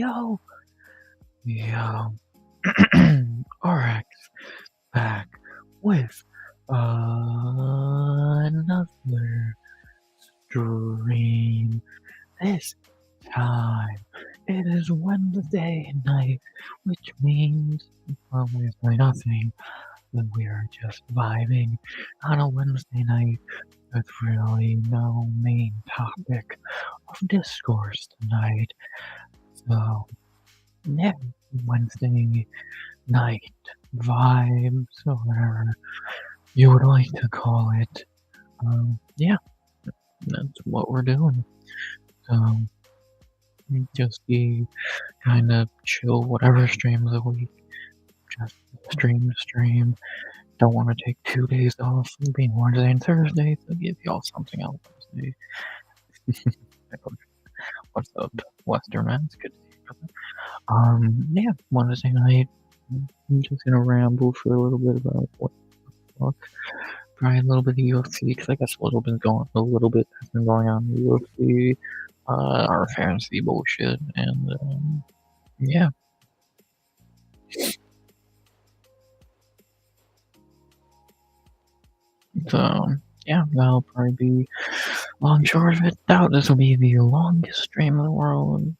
Yo, yo, RX back with another stream. This time it is Wednesday night, which means we're doing nothing, but we are just vibing on a Wednesday night with really no main topic of discourse tonight. So, yeah, Wednesday night vibes, or whatever you would like to call it. Yeah, that's what we're doing. So, just be kind of chill, whatever streams a week. Just stream to stream. Don't want to take 2 days off, being Wednesday and Thursday, so give y'all something else Wednesday. What's up, Western man? It's good to see you, brother. Yeah, Wednesday night. I'm just gonna ramble for a little bit about what the fuck. Probably a little bit of UFC, because I guess a little bit has been going on in UFC, our fantasy bullshit, and yeah. So yeah, that'll probably be long short of it. Doubt this will be the longest stream in the world.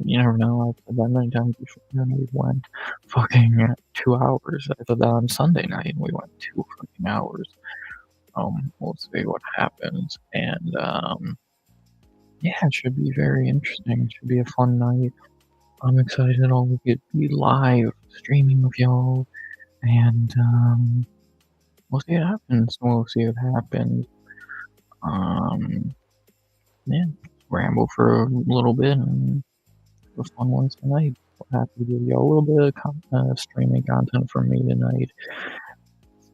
You never know. I've said that many times before. And we went fucking 2 hours. I said that on Sunday night, and we went 2 fucking hours. We'll see what happens, and yeah, it should be very interesting. It should be a fun night. I'm excited I'll get to be live streaming with y'all, and we'll see what happens. Yeah, ramble for a little bit and have a fun one tonight. I'll have to give y'all a little bit of streaming content from me tonight.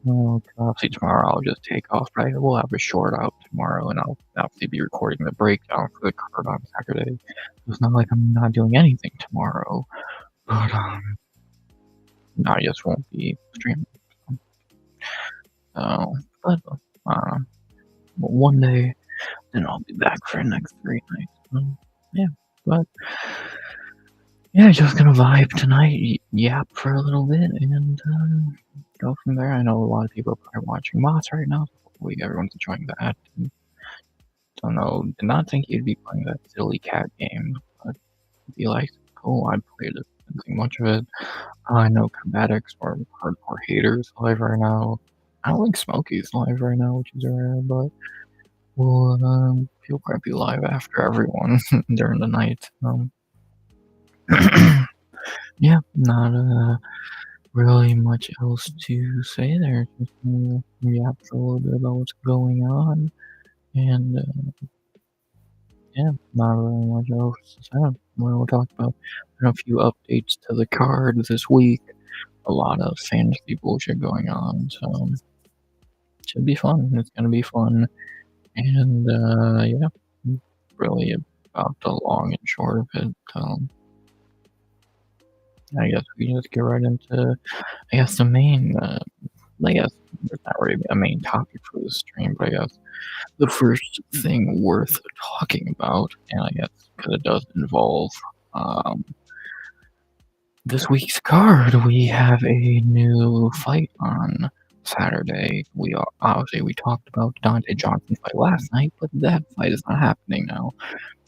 So, obviously tomorrow I'll just take off, but we'll have a short out tomorrow, and I'll obviously be recording the breakdown for the card on Saturday. It's not like I'm not doing anything tomorrow, but I just won't be streaming. But one day, then I'll be back for the next 3 nights. Yeah, but yeah, just gonna vibe tonight, yap for a little bit, and go from there. I know a lot of people are probably watching Moss right now, so hopefully everyone's enjoying that. Don't know, did not think you'd be playing that silly cat game, but be like, cool, I played it, didn't think much of it. I know Combatics or Hardcore Haters live right now. I don't think Smokey's live right now, which is rare, but we'll he'll probably be live after everyone during the night. Yeah, not really much else to say there. Just yap for a little bit about what's going on, and yeah, not really much else to say. We'll talk about a few updates to the card this week. A lot of fantasy bullshit going on, so it should be fun. It's gonna be fun, and yeah, really about the long and short of it. I guess we can just get right into, the main. I guess there's not really a main topic for this stream, but I guess the first thing worth talking about, and I guess because it does involve this week's card, we have a new fight on Saturday. We talked about Dante Johnson's fight last night, but that fight is not happening now.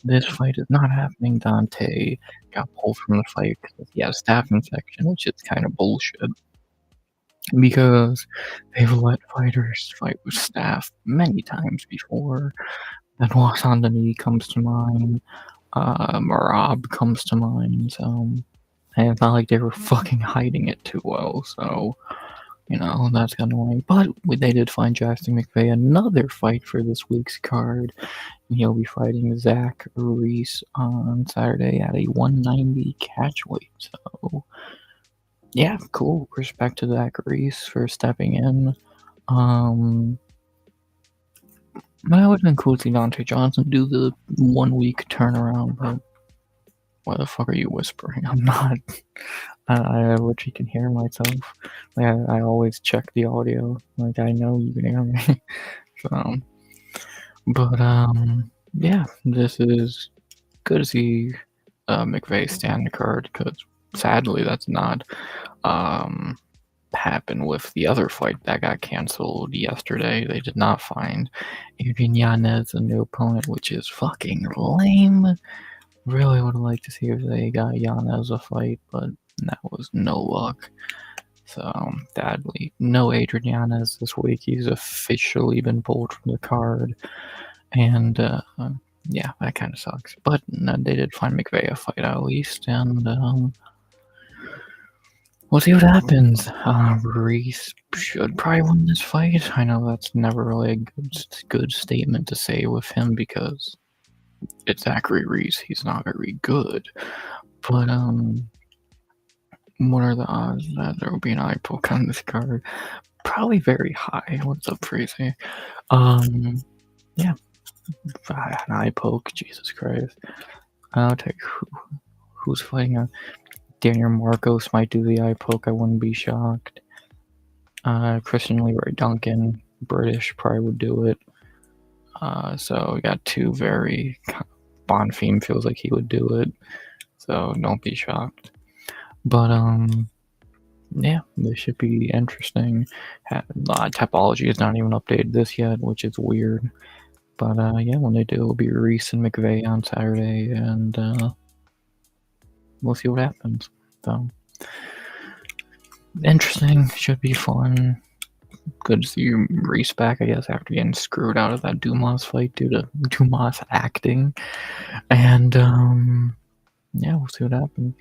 This fight is not happening. Dante got pulled from the fight because he had a staph infection, which is kind of bullshit. Because they've let fighters fight with staph many times before. Benoit Saint-Denis comes to mind. Marab comes to mind. And it's not like they were fucking hiding it too well. So, that's kind of annoying. But they did find Jackson McVeigh another fight for this week's card. He'll be fighting Zach Reese on Saturday at a 190 catchweight. So, yeah, cool. Respect to Zach Reese for stepping in. That would have been cool to see Dante Johnson do the 1 week turnaround, but why the fuck are you whispering? I'm not. I literally can hear myself. I always check the audio. I know you can hear me. So, but yeah, this is good to see McVeigh stand card, because sadly that's not happened with the other fight that got canceled yesterday. They did not find Adrian Yanez a new opponent, which is fucking lame. Really would have liked to see if they got Yanez a fight, but that was no luck. So, sadly, no Adrian Yanez this week. He's officially been pulled from the card. And, yeah, that kind of sucks. But they did find McVeigh a fight at least, and we'll see what happens. Reese should probably win this fight. I know that's never really a good statement to say with him because it's Zachary Reese. He's not very good. But, what are the odds that there will be an eye poke on this card? Probably very high. What's up, Crazy? Yeah. An eye poke. Jesus Christ. I'll take who's fighting. Daniel Marcos might do the eye poke. I wouldn't be shocked. Christian Leroy Duncan, British, probably would do it. So we got two very. Bonfim feels like he would do it. So don't be shocked. But yeah, this should be interesting. Typology is not even updated this yet, which is weird. But yeah, when they do, it'll be Reese and McVeigh on Saturday, and we'll see what happens. So interesting, should be fun. Good to see Reese back, I guess, after getting screwed out of that Dumas fight due to Dumas acting. And yeah, we'll see what happens.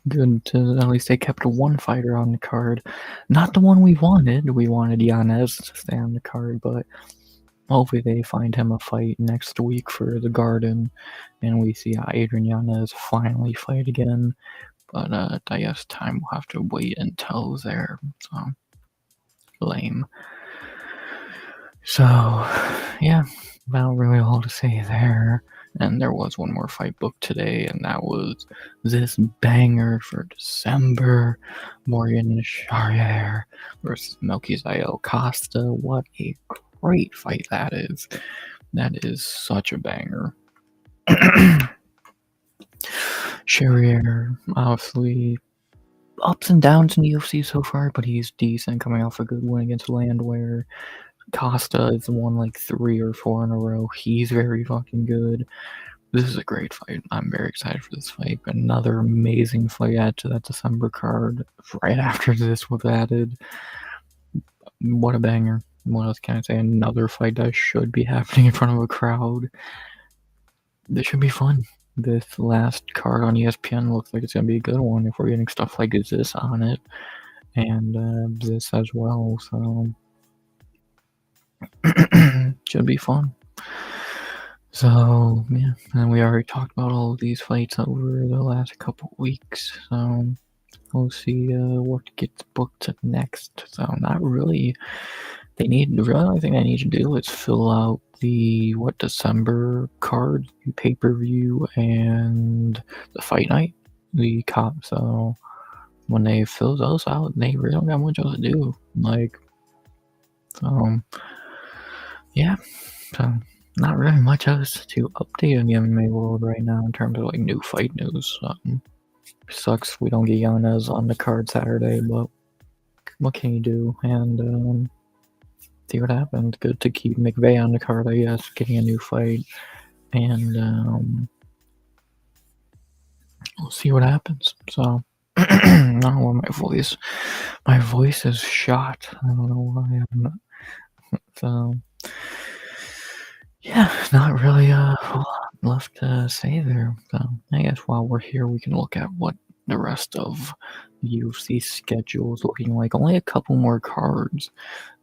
Good to at least they kept one fighter on the card. Not the one we wanted. We wanted Yanez to stay on the card, but hopefully they find him a fight next week for the Garden, and we see Adrian Yanez finally fight again. But I guess time will have to wait until there. So lame. So yeah, not really all to say there. And there was one more fight booked today, and that was this banger for December. Morgan Charrier versus Melquizael Costa. What a great fight that is. That is such a banger. Charrier, obviously, ups and downs in the UFC so far, but he's decent, coming off a good win against Landwehr. Costa has won like 3 or 4 in a row. He's very fucking good. This is a great fight. I'm very excited for this fight. Another amazing fight added to that December card. Right after this was added. What a banger. What else can I say? Another fight that should be happening in front of a crowd. This should be fun. This last card on ESPN looks like it's going to be a good one if we're getting stuff like this on it. And this as well. So should be fun. So yeah, and we already talked about all of these fights over the last couple weeks. So we'll see what gets booked next. So not really. The only thing they need to do is fill out the December card, pay-per-view, and the fight night, the cop. So when they fill those out, they really don't got much else to do. Yeah. So not really much else to update in the MMA world right now in terms of like new fight news. Sucks we don't get Yanez on the card Saturday, but what can you do? And see what happens. Good to keep McVeigh on the card, I guess, getting a new fight, and we'll see what happens. So I don't know why my voice is shot. I don't know why I'm not. So yeah, not really a whole lot left to say there. So I guess while we're here, we can look at what the rest of the UFC schedule is looking like. Only a couple more cards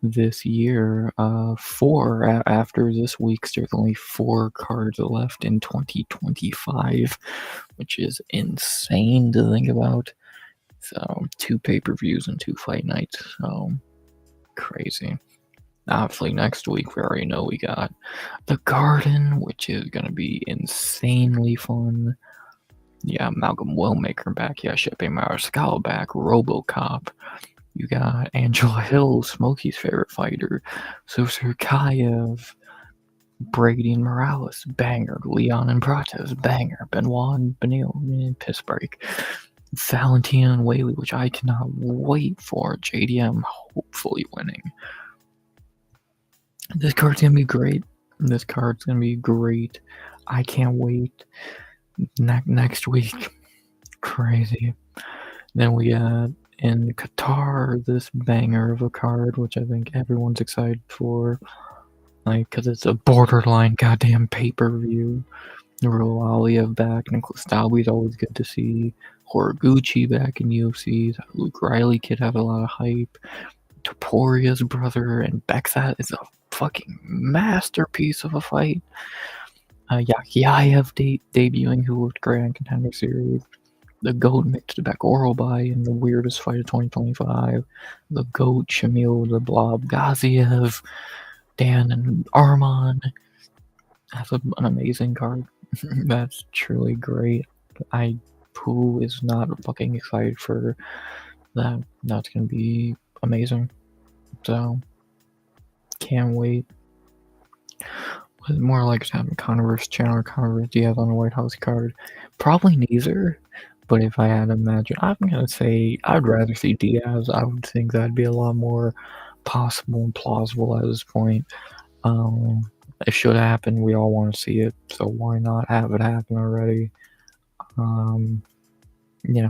this year. After this week's, there's only 4 cards left in 2025, which is insane to think about. So 2 pay-per-views and 2 fight nights. So crazy. Obviously, next week we already know we got the Garden, which is gonna be insanely fun. Yeah, Malcolm Wellmaker back. Yeah, Shepe Mariscal back. RoboCop. You got Angela Hill, Smokey's favorite fighter. Susur Kayev. Brady and Morales, banger. Leon and Prates, banger. Benoit and Benil, piss break. Valentina and Whaley, which I cannot wait for. JDM hopefully winning. This card's gonna be great. This card's gonna be great. I can't wait. Next week. Crazy. Then we got in Qatar this banger of a card, which I think everyone's excited for. Like, because it's a borderline goddamn pay-per-view. Nurul Aliev back, Nicholas Dalby's always good to see. Horiguchi back in UFC. Luke Riley kid have a lot of hype. Toporia's brother and Bekzat is a fucking masterpiece of a fight. Yakiaev debuting, who looked great in Contender Series. The GOAT mixed back Orobai in the weirdest fight of 2025. The GOAT Shamil the Blob Gaziev. Dan and Arman. That's an amazing card. That's truly great. Who is not fucking excited for that? That's gonna be amazing. So, can't wait. More like having Conor vs. Chandler, Conor vs. Diaz on the White House card. Probably neither. But if I had to imagine, I'm gonna say I'd rather see Diaz. I would think that'd be a lot more possible and plausible at this point. It should happen. We all want to see it, so why not have it happen already?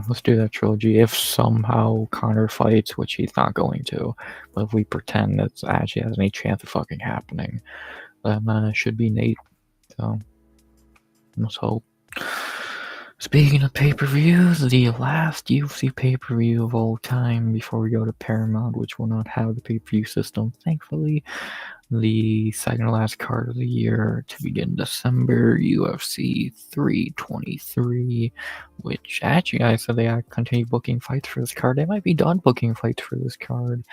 Let's do that trilogy. If somehow Conor fights, which he's not going to, but if we pretend that actually has any chance of fucking happening, then it should be Nate. So let's hope. Speaking of pay-per-views, the last UFC pay-per-view of all time before we go to Paramount, which will not have the pay-per-view system, thankfully. The second to last card of the year to begin December, UFC 323, which actually I said they continue booking fights for this card. They might be done booking fights for this card.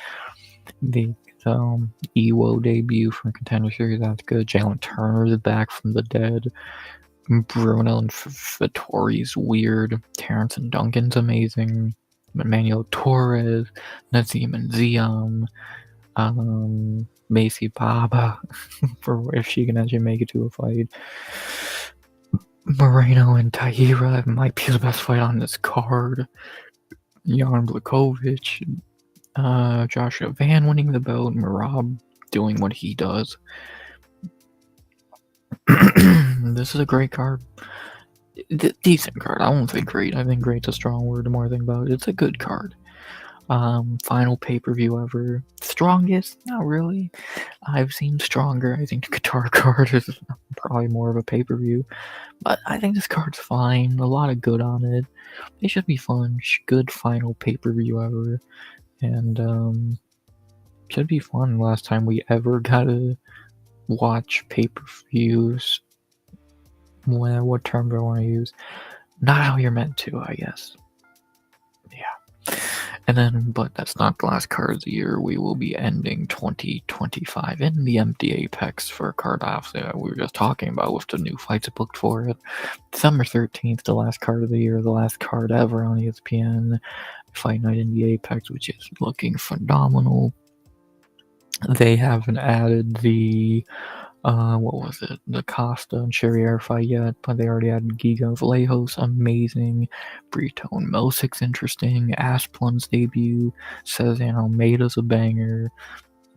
The Ewo debut from Contender Series, that's good. Jalen Turner is back from the dead. Bruno and Vittori's weird. Terrence and Duncan's amazing. Emmanuel Torres, Nazim and Ziam. Macy Baba, for if she can actually make it to a fight. Moreno and Tahira might be the best fight on this card. Jan Blachowicz, Joshua Van winning the belt, Merab doing what he does. This is a great card. Decent card. I won't say great. I think great's a strong word the more I think about it. It's a good card. Final pay-per-view ever. Strongest? Not really. I've seen stronger. I think the Qatar card is probably more of a pay-per-view. But I think this card's fine. A lot of good on it. It should be fun. Good final pay-per-view ever. And, should be fun. Last time we ever got to watch pay-per-views. What term do I want to use? Not how you're meant to, I guess. Yeah. And then, but that's not the last card of the year. We will be ending 2025 in the empty Apex for card offs that we were just talking about with the new fights booked for it. December 13th, the last card of the year, the last card ever on ESPN. Fight Night in the Apex, which is looking phenomenal. They haven't added the the Costa and Cherrier fight yet, but they already had Giga Vallejos, amazing. Brito and Milsik's interesting. Asplin's debut. Cezanne Almeida's a banger.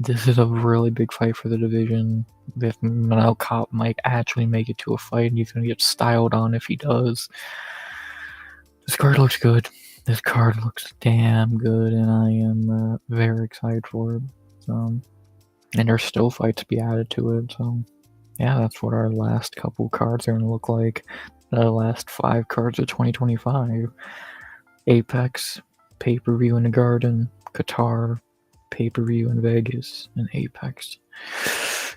This is a really big fight for the division. If Manel Kape might actually make it to a fight, and he's going to get styled on if he does. This card looks good. This card looks damn good, and I am very excited for it. And there's still fights to be added to it, so yeah, that's what our last couple cards are going to look like. The last 5 cards of 2025. Apex, pay-per-view in the Garden, Qatar, pay-per-view in Vegas, and Apex.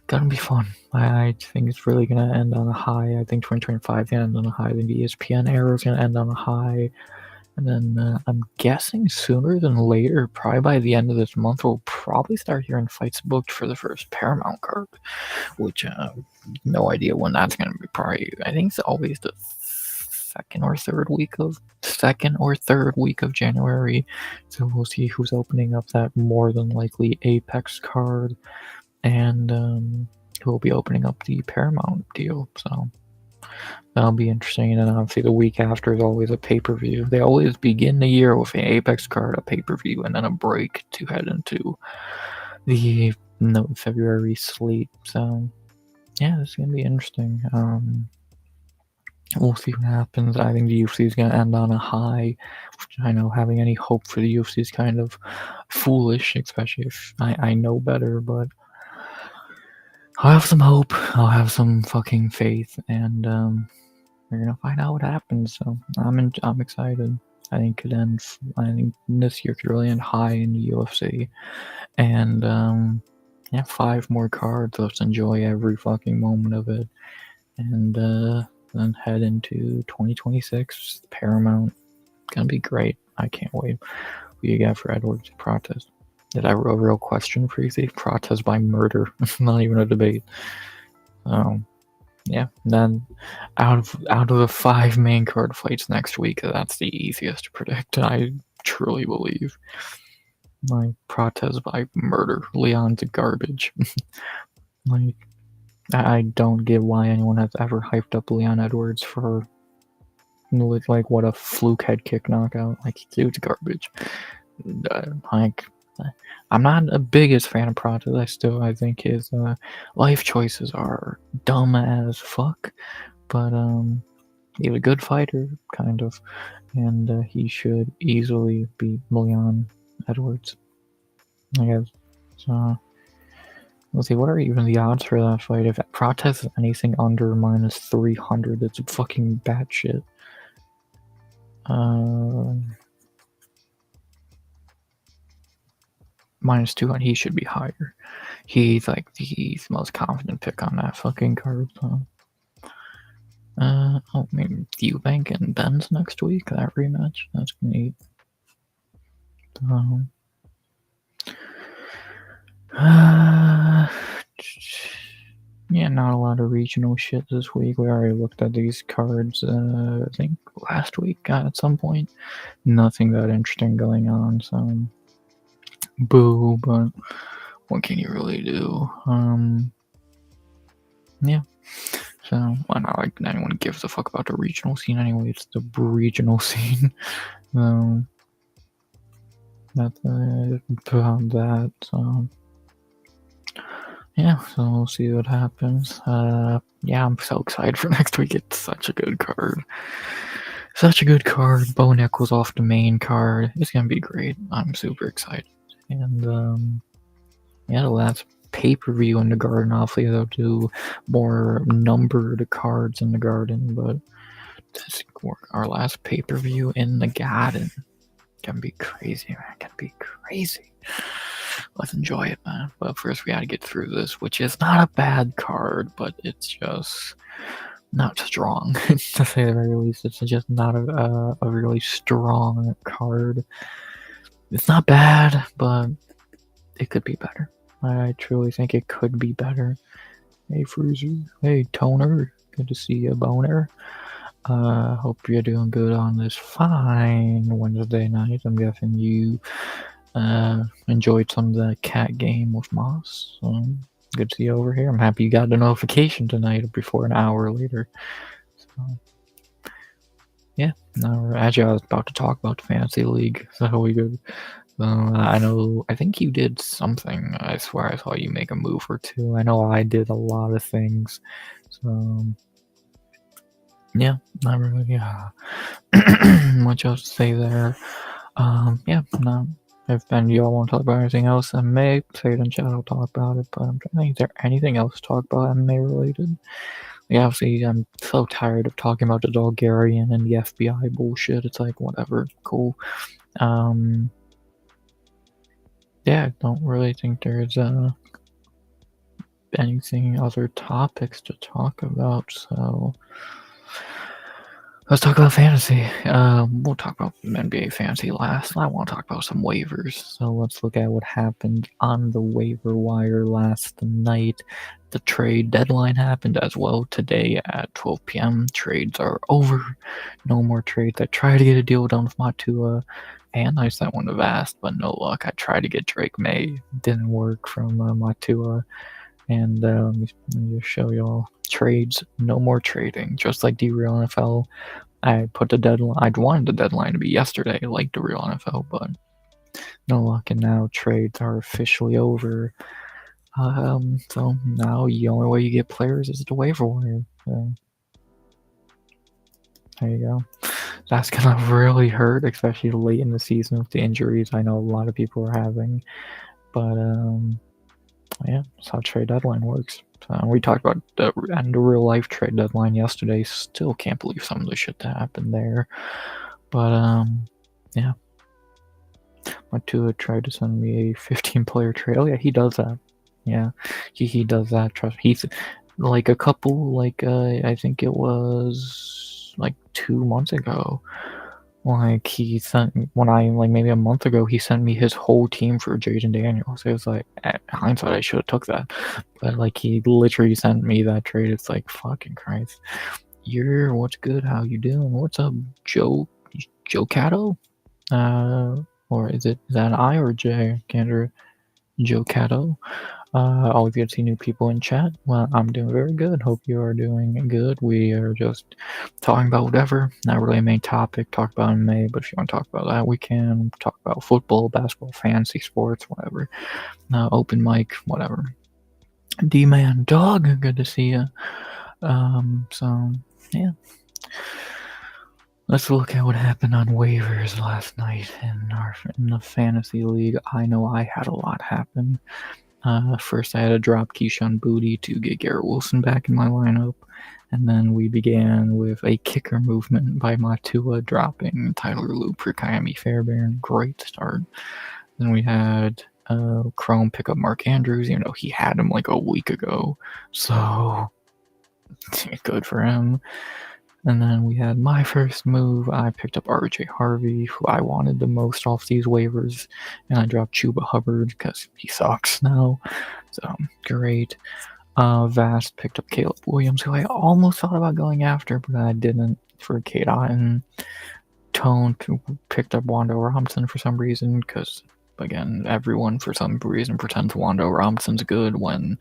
Gonna be fun. I think it's really going to end on a high. I think 2025 is going to end on a high. I think the ESPN era is going to end on a high. And then I'm guessing sooner than later, probably by the end of this month, we'll probably start hearing fights booked for the first Paramount card, which no idea when that's going to be. Probably, I think it's always the second or third week of January. So we'll see who's opening up that more than likely Apex card. And who will be opening up the Paramount deal. So that'll be interesting. And then obviously the week after is always a pay-per-view. They always begin the year with an Apex card, a pay-per-view, and then a break to head into the February slate. So yeah, it's gonna be interesting. We'll see what happens. I think the UFC is gonna end on a high. Which I know having any hope for the UFC is kind of foolish, especially if I know better. But I'll have some hope. I'll have some fucking faith, and we're gonna find out what happens. So I'm excited. I think it could end. I think this year could really end high in the UFC, and yeah, 5 more cards. Let's enjoy every fucking moment of it, and then head into 2026. Paramount, gonna be great. I can't wait. What you got for Edwards Prates? Did I have a real question for you? Prates by murder. Not even a debate. Yeah. Then out of the 5 main card fights next week, that's the easiest to predict. I truly believe. Like Prates by murder. Leon's garbage. Like I don't get why anyone has ever hyped up Leon Edwards for like what a fluke head kick knockout. Like dude's garbage. Like I'm not the biggest fan of Prates. I think his life choices are dumb as fuck. But he's a good fighter, kind of, and he should easily beat Leon Edwards, I guess. So let's see, what are even the odds for that fight? If Prates is anything under minus 300, it's fucking batshit. Minus 200, he should be higher. He's like the most confident pick on that fucking card. So. Oh, maybe Eubank and Benz next week. That rematch. That's neat. Yeah, not a lot of regional shit this week. We already looked at these cards, I think last week at some point. Nothing that interesting going on, so boo, but what can you really do? Yeah. So, well, not like anyone gives a fuck about the regional scene anyway. It's the regional scene. That's about that. So, yeah, so we'll see what happens. Yeah, I'm so excited for next week. It's such a good card. Such a good card. Bo Nickal off the main card. It's gonna be great. I'm super excited. And yeah, the last pay-per-view in the Garden. Obviously, they'll do more numbered cards in the Garden, but this our last pay-per-view in the Garden. Gonna be crazy, man. Gonna be crazy. Let's enjoy it, man. But first, we gotta get through this, which is not a bad card, but it's just not strong, to say the very least. It's just not a really strong card. It's not bad, but it could be better. I truly think it could be better. Hey, Fruzy. Hey, Toner. Good to see you, Boner. Hope you're doing good on this fine Wednesday night. I'm guessing you enjoyed some of the cat game with Moss. Good to see you over here. I'm happy you got the notification tonight before an hour later. So, yeah, now actually I was about to talk about the Fantasy League, so we good. I think you did something. I swear I saw you make a move or two. I know I did a lot of things. So, yeah, not really much else to say there. Yeah, no. If y'all want to talk about anything else, MMA, say it in chat, I'll talk about it. But I'm trying to think, is there anything else to talk about MMA related? Yeah, obviously, I'm so tired of talking about the Bulgarian and the FBI bullshit. It's like, whatever, cool. Yeah, I don't really think there's anything other topics to talk about, so let's talk about fantasy. We'll talk about NBA fantasy last. I want to talk about some waivers, so let's look at what happened on the waiver wire last night. The trade deadline happened as well today at 12 p.m. Trades are over. No more trades. I tried to get a deal done with Matua, and I sent one to Vast, but no luck. I tried to get Drake May. Didn't work from Matua. And let me just show y'all trades. No more trading. Just like D-Real NFL, I put the deadline. I wanted the deadline to be yesterday, like the real NFL, but no luck. And now trades are officially over. So now the only way you get players is the waiver wire. So there you go. That's gonna really hurt, especially late in the season with the injuries I know a lot of people are having. But yeah, that's how trade deadline works. We talked about the real life trade deadline yesterday. Still can't believe some of the shit that happened there. But yeah. Matua tried to send me a 15-player trade. Oh yeah, he does that. Yeah, he does that. Trust me. He's like a couple, like I think it was like 2 months ago. Like he sent when I like maybe a month ago he sent me his whole team for Jaden Daniels. It was like at hindsight I should have took that, but like he literally sent me that trade. It's like fucking Christ. What's good? How you doing? What's up, Joe Cato? Or is that an I or a J? Gander Joe Cato. Always good to see new people in chat. Well, I'm doing very good. Hope you are doing good. We are just talking about whatever. Not really a main topic. Talk about MMA, but if you want to talk about that, we can talk about football, basketball, fantasy sports, whatever. Open mic, whatever. D-Man Dog, good to see you. So yeah. Let's look at what happened on waivers last night in the fantasy league. I know I had a lot happen. First, I had to drop Keyshawn Boutte to get Garrett Wilson back in my lineup, and then we began with a kicker movement by Matua dropping Tyler Loop for Kyami Fairbairn. Great start. Then we had Chrome pick up Mark Andrews, even though he had him like a week ago. So good for him. And then we had my first move. I picked up RJ Harvey, who I wanted the most off these waivers, and I dropped Chuba Hubbard because he sucks now. So great. Vast picked up Caleb Williams, who I almost thought about going after, but I didn't for Kate Otten. Tone picked up Wando Robinson for some reason, because again, everyone for some reason pretends Wando Robinson's good when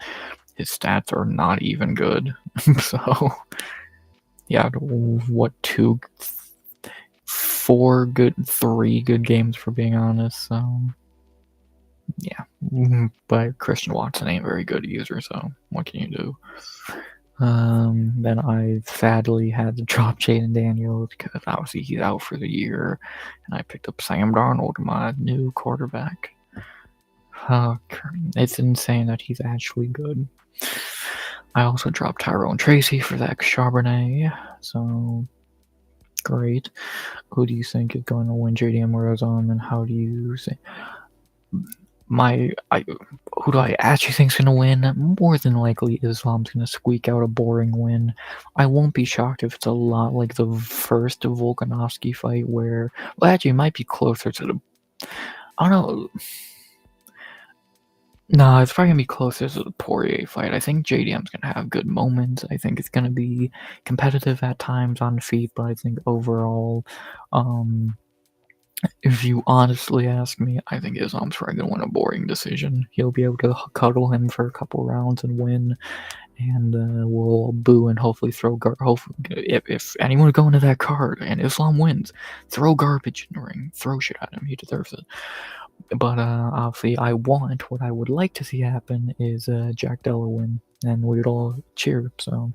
his stats are not even good. So yeah, what 3 good games for being honest. So yeah, but Christian Watson ain't very good either. So what can you do? Then I sadly had to drop Jaden Daniels because obviously he's out for the year, and I picked up Sam Darnold, my new quarterback. It's insane that he's actually good. I also dropped Tyrone Tracy for Zach Charbonnet, so great. Who do you think is going to win JD Morozon, and how do you say who do I actually think is going to win? More than likely, Islam's going to squeak out a boring win. I won't be shocked if it's a lot like the first Volkanovski fight, where well, actually, it might be closer to the. I don't know. No, it's probably gonna be closer to the Poirier fight. I think JDM's gonna have good moments. I think it's gonna be competitive at times on feet, but I think overall, if you honestly ask me, I think Islam's probably gonna win a boring decision. He'll be able to cuddle him for a couple rounds and win, and we'll boo and hopefully throw hopefully, if anyone go into that card and Islam wins, throw garbage in the ring, throw shit at him. He deserves it. But obviously, what I would like to see happen is Jack Della win, and we'd all cheer. So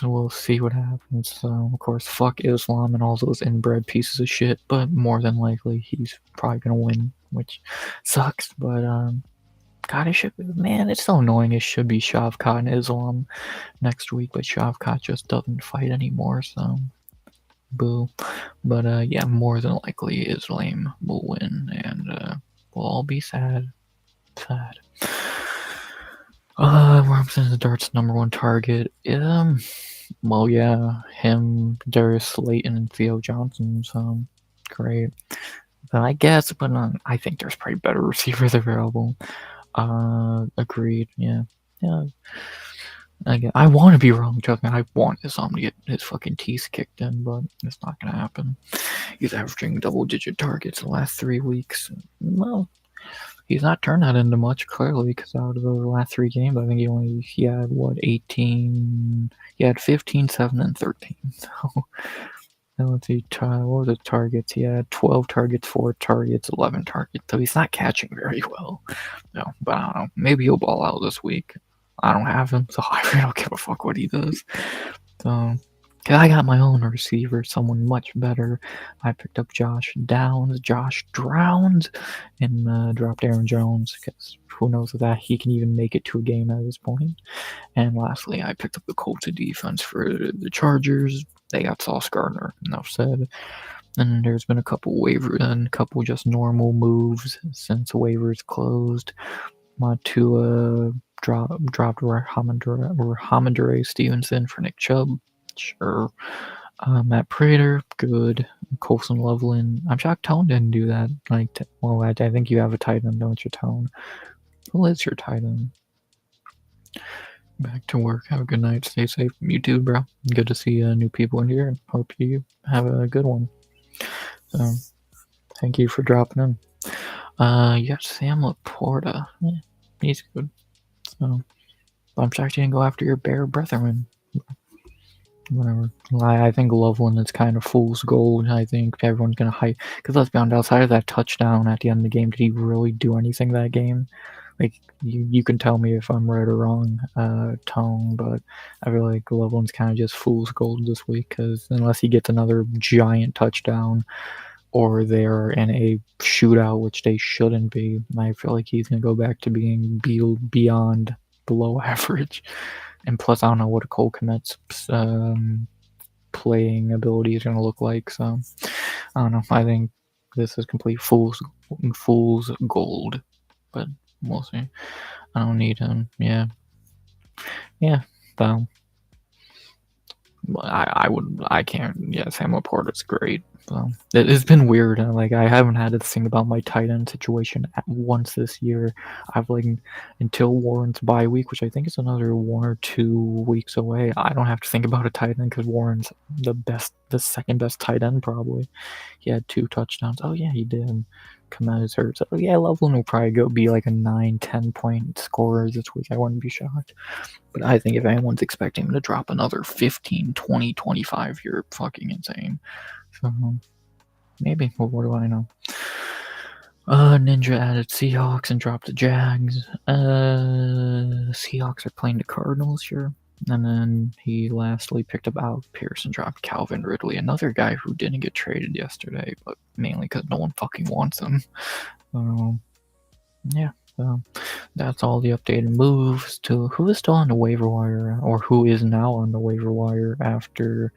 we'll see what happens. So of course, fuck Islam and all those inbred pieces of shit. But more than likely, he's probably gonna win, which sucks. But God, it should. Man, it's so annoying. It should be Shavkat and Islam next week, but Shavkat just doesn't fight anymore. So. Boo. But yeah, more than likely Islam will win, and we'll all be sad. Sad. Robinson is Dart's #1 target. Well, yeah, him, Darius Slayton, and Theo Johnson. So great. But I guess, but I think there's probably better receivers available. Agreed. Yeah. Again, I want to be wrong, trust me. I want Islam to get his fucking teeth kicked in, but it's not gonna happen. He's averaging double-digit targets the last 3 weeks. Well, he's not turned that into much, clearly, because out of the last 3 games, I think he had, what, 18 he had 15, 7, and 13, so now let's see, what were the targets? He had 12 targets, 4 targets, 11 targets, so he's not catching very well. No, but I don't know, maybe he'll ball out this week. I don't have him, so I really don't give a fuck what he does. So, cause I got my own receiver, someone much better. I picked up Josh Drowns, and dropped Aaron Jones, because who knows that he can even make it to a game at this point. And lastly, I picked up the Colts defense for the Chargers. They got Sauce Gardner, enough said. And there's been a couple just normal moves since waivers closed. Tua dropped Rahamondre Stevenson for Nick Chubb. Sure. Matt Prater, good. Colson Loveland. I'm shocked Tone didn't do that. I think you have a tight end, don't you, Tone? Who is your tight end? Back to work. Have a good night. Stay safe. You too, bro. Good to see new people in here. Hope you have a good one. So, thank you for dropping in. You got Sam Laporta. Yeah, he's good. So, I'm shocked you didn't go after your Bear brethren. Whatever. I think Loveland is kind of fool's gold. I think everyone's gonna hype, because let's be honest, outside of that touchdown at the end of the game, did he really do anything that game? Like, you can tell me if I'm right or wrong, Tone, but I feel like Loveland's kind of just fool's gold this week, because unless he gets another giant touchdown, or they're in a shootout, which they shouldn't be, I feel like he's gonna go back to being beyond below average. And plus, I don't know what a Cole Kmet's playing ability is going to look like. So, I don't know. I think this is complete fool's gold. But we'll see. I don't need him. Yeah. So, I can't. Yeah, Sam Laporta's great. So, it's been weird. Like, I haven't had to think about my tight end situation at once this year. I've until Warren's bye week, which I think is another 1 or 2 weeks away. I don't have to think about a tight end because Warren's the second best tight end probably. He had 2 touchdowns. Oh yeah, he did. Kmet is hurt. So yeah, Loveland will probably be like a 9-10 point scorer this week. I wouldn't be shocked. But I think if anyone's expecting him to drop another 15, 20, 25, you're fucking insane. So, maybe. Well, what do I know? Ninja added Seahawks and dropped the Jags. Seahawks are playing the Cardinals, sure. And then he lastly picked up Alec Pierce and dropped Calvin Ridley, another guy who didn't get traded yesterday, but mainly because no one fucking wants him. Yeah. So that's all the updated moves to who is still on the waiver wire, or who is now on the waiver wire after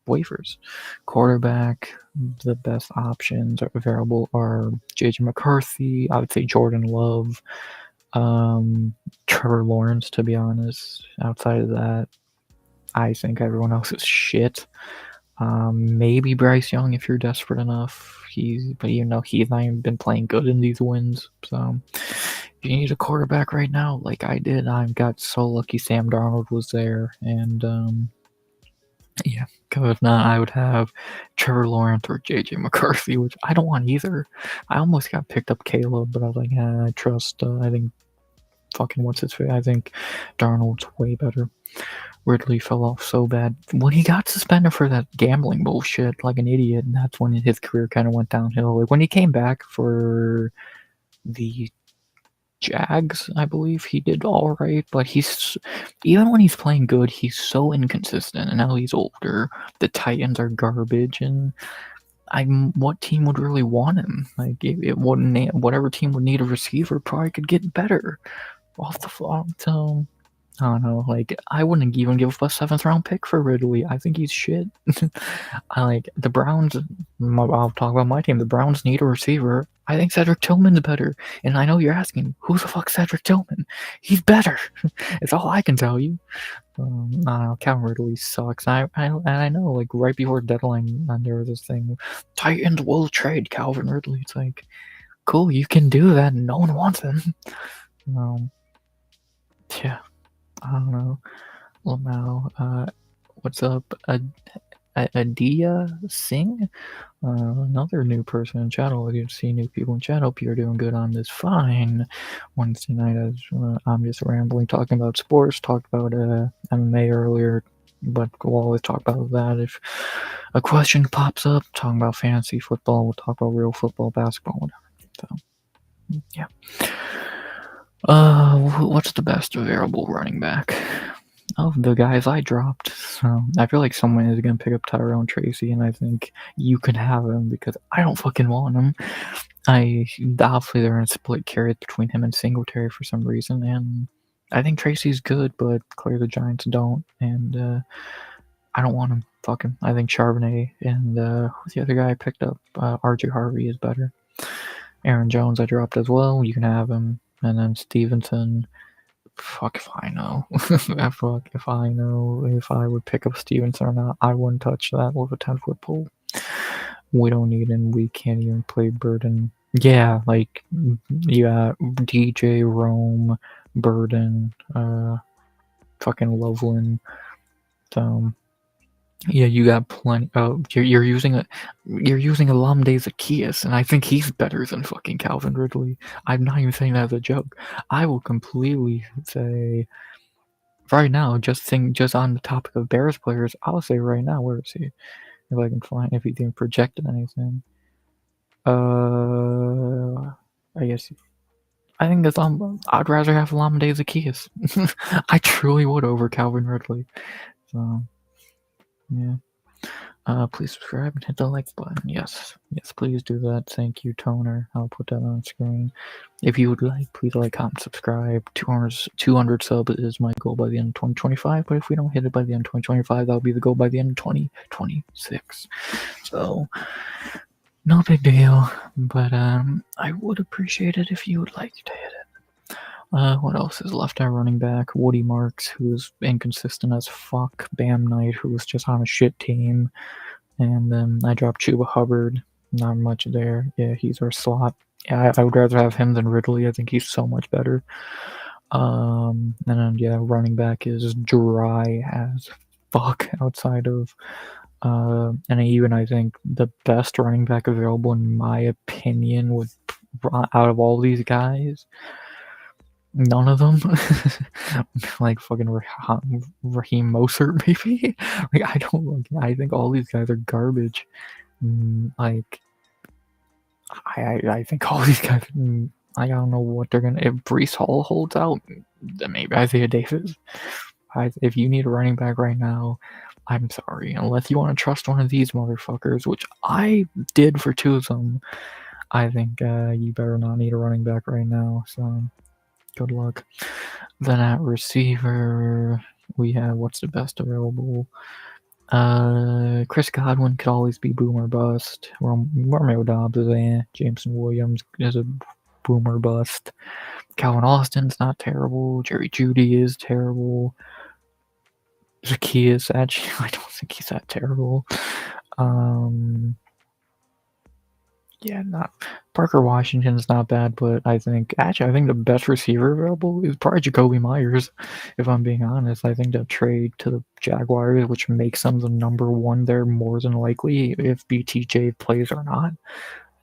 waivers. Quarterback, the best options available are JJ McCarthy, I would say Jordan Love, Trevor Lawrence, to be honest. Outside of that, I think everyone else is shit. Maybe Bryce Young if you're desperate enough. But even though he's not even been playing good in these wins, so if you need a quarterback right now, like I did, I got so lucky Sam Darnold was there, and yeah, because if not, I would have Trevor Lawrence or JJ McCarthy, which I don't want either. I almost got picked up Caleb, but I was like, I trust. I think fucking what's his face? I think Darnold's way better. Ridley fell off so bad when he got suspended for that gambling bullshit, like an idiot. And that's when his career kind of went downhill. Like when he came back for the Jags, I believe he did all right, but even when he's playing good, he's so inconsistent. And now he's older. The Titans are garbage, and what team would really want him? Like it wouldn't. Whatever team would need a receiver probably could get better off the phone. So I don't know. Like I wouldn't even give up a 7th round pick for Ridley. I think he's shit. I like the Browns. I'll talk about my team. The Browns need a receiver. I think Cedric Tillman's better. And I know you're asking, who the fuck Cedric Tillman? He's better. It's all I can tell you. I don't know, Calvin Ridley sucks. I know, like right before deadline, there was this thing, Titans will trade Calvin Ridley. It's like, cool, you can do that. No one wants him. Yeah, I don't know. Well, now, what's up, Adia Singh, another new person in chat. I'll get to see new people in chat. Hope you're doing good on this fine Wednesday night. As I'm just rambling, talking about sports. Talked about MMA earlier, but we'll always talk about that. If a question pops up, talking about fantasy football, we'll talk about real football, basketball, whatever. So, yeah. What's the best available running back? Of the guys I dropped. So I feel like someone is gonna pick up Tyrone Tracy, and I think you can have him because I don't fucking want him. Obviously they're gonna split carries between him and Singletary for some reason, and I think Tracy's good, but clearly the Giants don't, and I don't want him. Fuck him. I think Charbonnet and who's the other guy I picked up? RJ Harvey is better. Aaron Jones I dropped as well. You can have him, and then Stevenson. Fuck if I know. Fuck if I know if I would pick up Stevenson or not. I wouldn't touch that with a 10-foot pole. We don't need him. We can't even play Burden. Yeah, like, you got DJ, Rome, Burden, fucking Loveland. Yeah, you got plenty. You're using Olamide Zaccheaus, and I think he's better than fucking Calvin Ridley. I'm not even saying that as a joke. I will completely say right now, just on the topic of Bears players, I'll say right now, where is he? If I can find, if he can project anything. I guess. I think that's I'd rather have Olamide Zaccheaus. I truly would over Calvin Ridley. So, yeah. Please subscribe and hit the like button. Yes, please do that. Thank you, Toner. I'll put that on screen. If you would like, please like, comment, subscribe. 200 subs is my goal by the end of 2025, but if we don't hit it by the end of 2025, that'll be the goal by the end of 2026. So, no big deal, but I would appreciate it if you would like to hit it. What else is left at running back? Woody Marks, who's inconsistent as fuck. Bam Knight, who's just on a shit team. And then I dropped Chuba Hubbard. Not much there. Yeah, he's our slot. Yeah, I would rather have him than Ridley. I think he's so much better. And then, yeah, running back is dry as fuck outside of. And even I think the best running back available, in my opinion, would out of all these guys, none of them, like fucking Raheem Mostert, maybe. Like, I don't like. I think all these guys are garbage. Like, I think all these guys. I don't know what they're gonna. If Breece Hall holds out, then maybe Isaiah Davis. If you need a running back right now, I'm sorry. Unless you want to trust one of these motherfuckers, which I did for two of them, I think you better not need a running back right now. So. Good luck. Then at receiver, we have what's the best available. Chris Godwin could always be boomer bust. Romeo Doubs is Jameson Williams is a boomer bust. Calvin Austin's not terrible. Jerry Jeudy is terrible. Zaccheaus, actually, I don't think he's that terrible. Yeah, not Parker Washington's not bad, but I think the best receiver available is probably Jacoby Myers. If I'm being honest, I think that trade to the Jaguars, which makes them the number one there more than likely, if BTJ plays or not,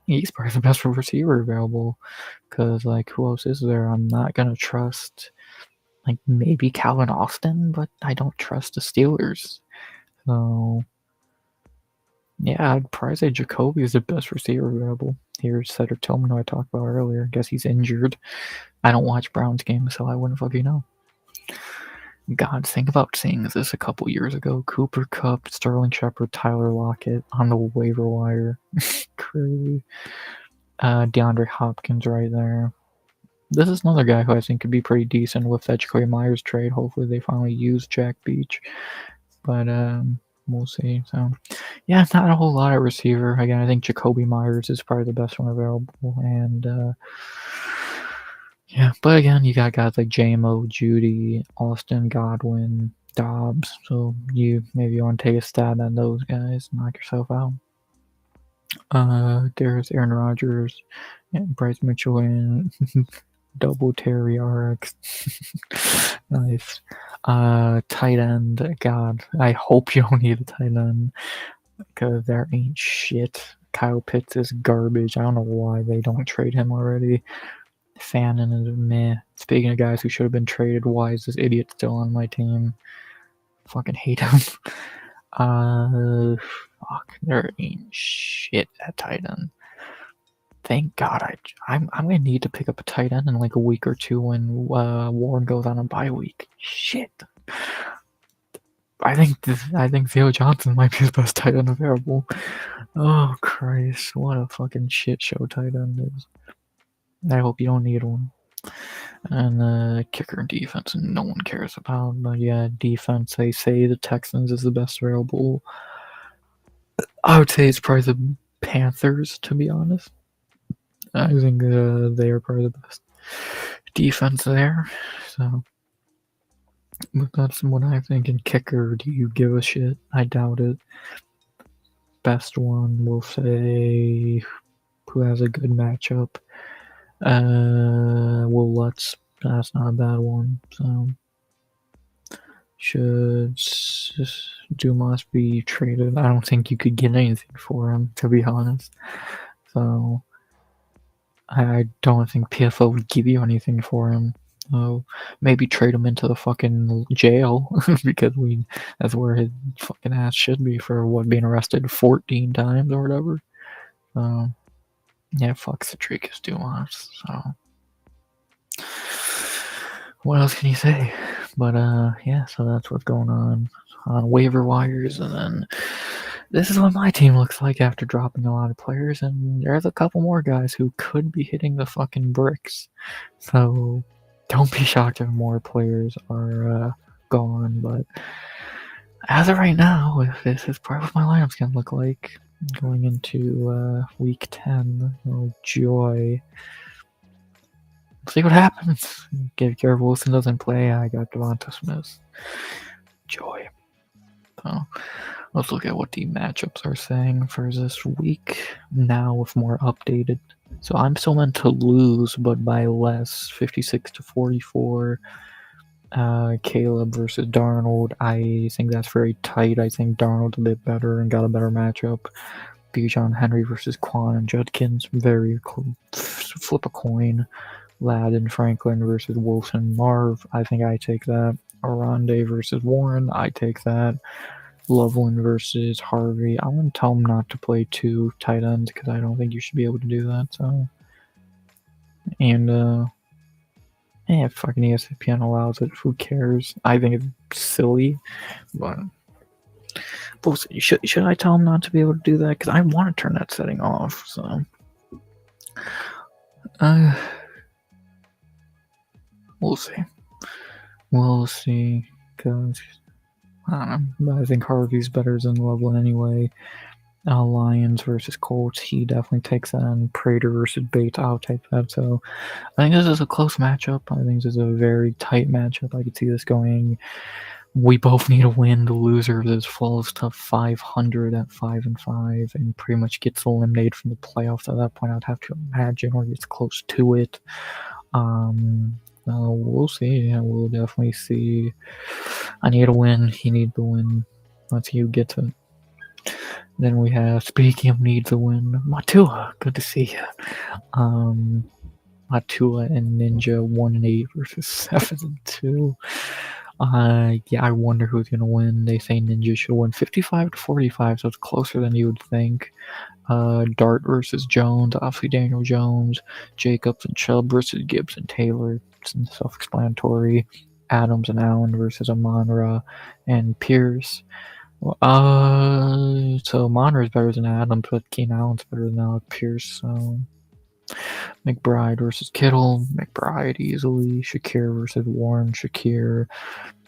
he's probably the best receiver available. Because like, who else is there? I'm not gonna trust. Like maybe Calvin Austin, but I don't trust the Steelers. So. Yeah, I'd probably say Jacoby is the best receiver available. Here's Cedric Tillman, who I talked about earlier. Guess he's injured. I don't watch Browns games, so I wouldn't fucking know. God, think about seeing this a couple years ago. Cooper Kupp, Sterling Shepard, Tyler Lockett on the waiver wire. Crazy. DeAndre Hopkins right there. This is another guy who I think could be pretty decent with that Jacoby Myers trade. Hopefully they finally use Jack Beach. But, we'll see. So, yeah, not a whole lot at receiver. Again, I think Jacoby Myers is probably the best one available. And, yeah, but again, you got guys like JMO, Jeudy, Austin, Godwin, Dobbs. So, maybe you want to take a stab at those guys, knock yourself out. There's Aaron Rodgers, and Bryce Mitchell, and double Terry RX. Nice. Tight end. God, I hope you don't need a tight end because there ain't shit. Kyle Pitts is garbage. I don't know why they don't trade him already. Fannin is meh. Speaking of guys who should have been traded, why is this idiot still on my team? Fucking hate him. Fuck, there ain't shit at tight end. Thank God I'm gonna need to pick up a tight end in like a week or two when Warren goes on a bye week. Shit. I think Theo Johnson might be the best tight end available. Oh Christ, what a fucking shit show tight end is. I hope you don't need one. And kicker and defense, no one cares about. But yeah, defense, they say the Texans is the best available. I would say it's probably the Panthers, to be honest. I think they are probably the best defense there. So, but that's what I think. And kicker, do you give a shit? I doubt it. Best one, we'll say, who has a good matchup. Will Lutz. That's not a bad one. So, should Dumas be traded? I don't think you could get anything for him, to be honest. So, I don't think PFL would give you anything for him. So maybe trade him into the fucking jail because that's where his fucking ass should be for being arrested 14 times or whatever. So yeah, fuck Citricus Dumas. So what else can you say? But yeah, so that's what's going on waiver wires, and then this is what my team looks like after dropping a lot of players, and there's a couple more guys who could be hitting the fucking bricks. So don't be shocked if more players are gone, but as of right now, this is probably what my lineup's gonna look like going into week 10. Oh joy. See what happens. If Garrett Wilson doesn't play, I got Devonta Smith. Joy. So let's look at what the matchups are saying for this week now with more updated. So I'm still meant to lose, but by less, 56-44. Caleb versus Darnold. I think that's very tight. I think Darnold's a bit better and got a better matchup. Bijan Henry versus Quan and Judkins. Very flip a coin. Ladin Franklin versus Wilson Marv. I think I take that. Aronde versus Warren. I take that. Loveland versus Harvey. I'm going to tell him not to play two tight ends because I don't think you should be able to do that. So, and yeah, fucking ESPN allows it. Who cares? I think it's silly, but should I tell him not to be able to do that? Because I want to turn that setting off. So, we'll see. We'll see. Because I don't know. I think Harvey's better than Loveland anyway. Lions versus Colts. He definitely takes that. And Prater versus Bates. I'll take that. So I think this is a close matchup. I think this is a very tight matchup. I could see this going. We both need a win. The loser of this falls to 500 at 5-5 and pretty much gets eliminated from the playoffs. At that point, I'd have to imagine, or gets close to it. We'll see. Yeah, we'll definitely see. I need a win. He needs the win. Once you get to it. Then we have, speaking of needs a win, Matua. Good to see you. Matua and Ninja 1-8 versus 7-2. Yeah, I wonder who's gonna win. They say Ninja should win 55-45, so it's closer than you would think. Dart versus Jones, obviously Daniel Jones. Jacobs and Chubb versus Gibbs and Taylor. It's self-explanatory. Adams and Allen versus Amon-Ra and Pierce. So Amon-Ra is better than Adams, but Keenan Allen's better than Alec Pierce. So McBride versus Kittle. McBride easily. Shakir versus Warren. Shakir.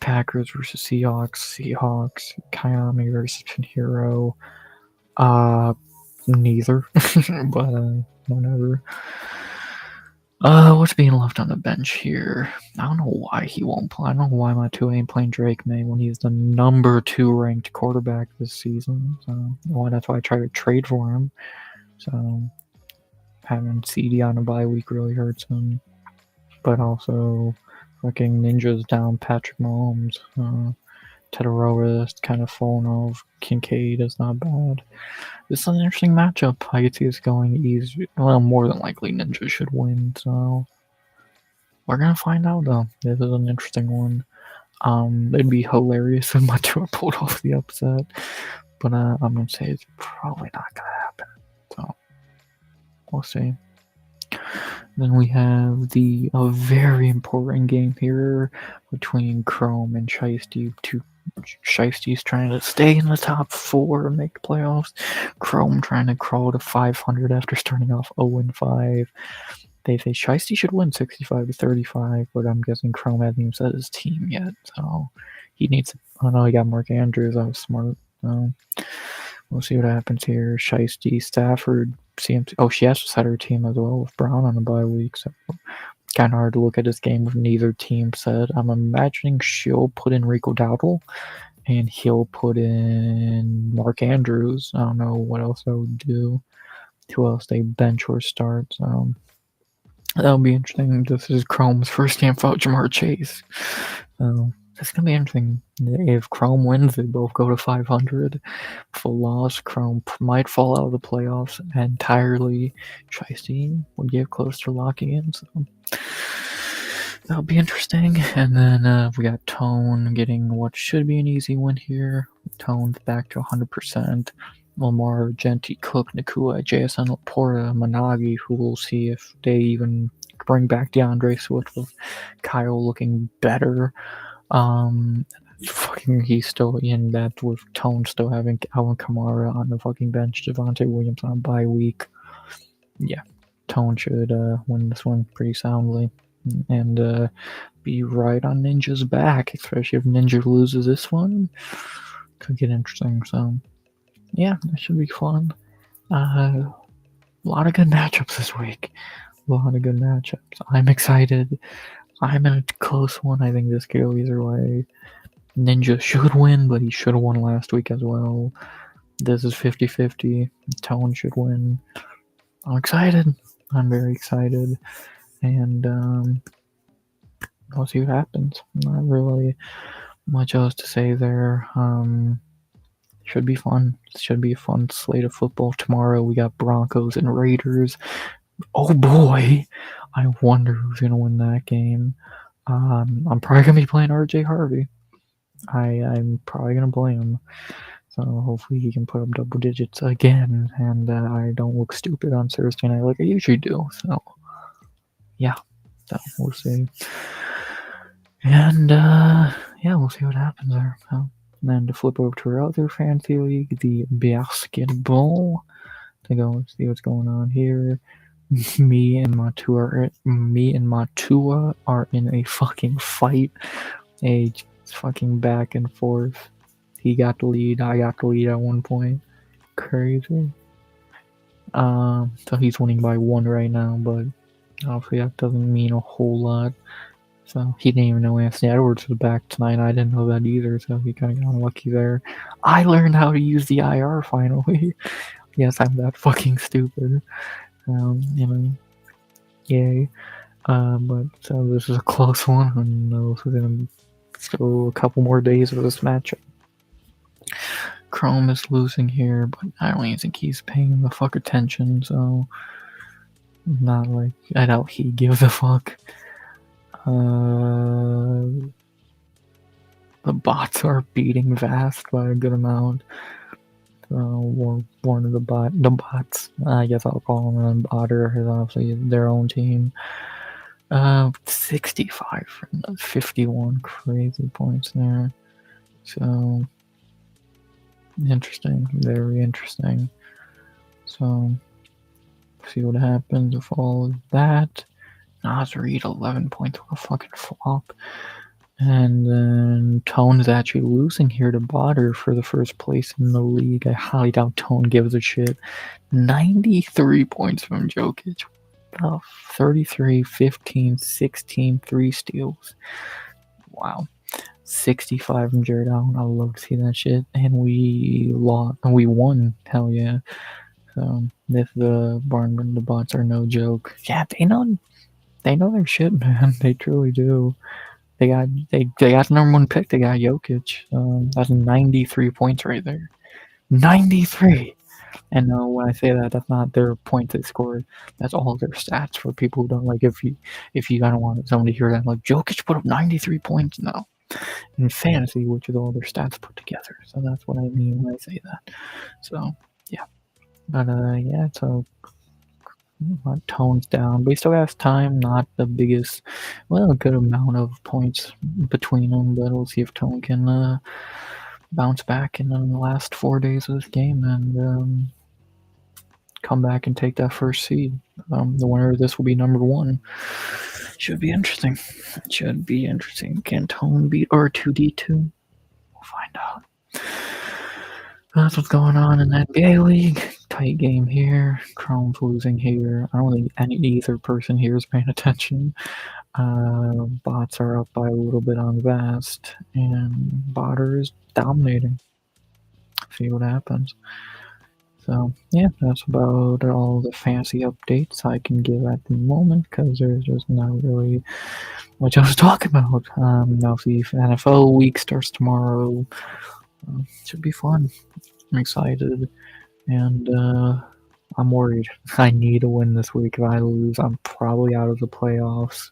Packers versus Seahawks. Seahawks. Kyami versus Pinheiro. Neither. But whatever. What's being left on the bench here? I don't know why he won't play. I don't know why Matua ain't playing Drake May when he's the number 2 ranked quarterback this season. So that's why I try to trade for him. So having CD on a bye week really hurts him. But also Fucking Ninja's down Patrick Mahomes. Tedorova is kind of falling off. Kincaid is not bad. This is an interesting matchup. I could see this going easy. Well, more than likely Ninja should win, so we're gonna find out though. This is an interesting one. It'd be hilarious if Matua pulled off the upset, but I'm gonna say it's probably not gonna happen. So we'll see. Then we have a very important game here between Chrome and Shiesty. Shiesty's trying to stay in the top 4 and make the playoffs. Chrome trying to crawl to 500 after starting off 0-5. They say Shiesty should win 65-35, but I'm guessing Chrome hasn't even set his team yet, so he needs. I know he got Mark Andrews. That was smart. So we'll see what happens here. Shiesty, Stafford, CMC. Oh, she has to set her team as well with Brown on a bye week, so kind of hard to look at this game with neither team set. I'm imagining she'll put in Rico Dowdle, and he'll put in Mark Andrews. I don't know what else I would do. Who else they bench or start? So that'll be interesting. This is Chrome's first game without Jamar Chase. So it's gonna be interesting. If Chrome wins, they both go to 500. If a loss, Chrome might fall out of the playoffs entirely. Shiesty would get close to locking in. So that'll be interesting. And then we got Tone getting what should be an easy win here. Tone's back to 100%. Lamar, Genti, Cook, Nakua, JSN, Laporta, Managi, who we'll see if they even bring back DeAndre Swift with Kyle looking better. Fucking he's still in that with Tone still having Alvin Kamara on the fucking bench, Javonte Williams on a bye week. Yeah, Tone should win this one pretty soundly and be right on Ninja's back, especially if Ninja loses this one. Could get interesting, so yeah, that should be fun. A lot of good matchups this week. A lot of good matchups. I'm excited. I'm in a close one. I think this could go either way. Ninja should win, but he should have won last week as well. This is 50-50. Tone should win. I'm excited. I'm very excited. And we'll see what happens. Not really much else to say there. Should be fun. Should be a fun slate of football. Tomorrow we got Broncos and Raiders. Oh boy! I wonder who's gonna win that game. I'm probably gonna be playing RJ Harvey. I'm probably gonna play him. So hopefully he can put up double digits again, and I don't look stupid on Thursday night like I usually do. So yeah, so we'll see. And yeah, we'll see what happens there. So, and then to flip over to our other fantasy league, the basketball, to go see what's going on here. Me and Matua are in a fucking fight. A fucking back and forth. He got the lead. I got the lead at one point. Crazy. So he's winning by 1 right now, but obviously that doesn't mean a whole lot. So he didn't even know Anthony Edwards was back tonight. I didn't know that either, so he kind of got unlucky there. I learned how to use the IR finally. Yes, I'm that fucking stupid. Yay. But so this is a close one, and we're gonna go a couple more days of this matchup. Chrome is losing here, but I don't even think he's paying the fuck attention, so not like I doubt he gives a fuck. The bots are beating Vast by a good amount. One of the bots, I guess I'll call them a botter, is obviously their own team. 65 for 51 crazy points there. So interesting, very interesting. So see what happens with all of that. Nas Reed 11 points, what a fucking flop. And then Tone's actually losing here to Botter for the first place in the league. I highly doubt Tone gives a shit. 93 points from Jokic. 33, 15, 16, 3 steals. Wow. 65 from Jared Allen. I love to see that shit. And we won. Hell yeah. So if the the bots are no joke. Yeah, they know their shit, man. They truly do. they got the number one pick. They got Jokic. That's 93 points right there. 93. And when I say that, that's not their points they scored. That's all their stats for people who don't like. If you don't want someone to hear that, like Jokic put up 93 points. No, in fantasy, which is all their stats put together. So that's what I mean when I say that. So yeah, but yeah. So tones down. But he still has time. Not the biggest, well, a good amount of points between them. But we'll see if Tone can bounce back in the last 4 days of this game and come back and take that first seed. The winner of this will be number one. Should be interesting. Should be interesting. Can Tone beat R2D2? We'll find out. That's what's going on in that NBA league. Tight game here. Chrome's losing here. I don't think either person here is paying attention. Bots are up by a little bit on Vast, and Botter is dominating. See what happens. So yeah, that's about all the fancy updates I can give at the moment because there's just not really much else to talk about. Now the NFL week starts tomorrow. Should be fun. I'm excited, and I'm worried. I need to win this week. If I lose, I'm probably out of the playoffs.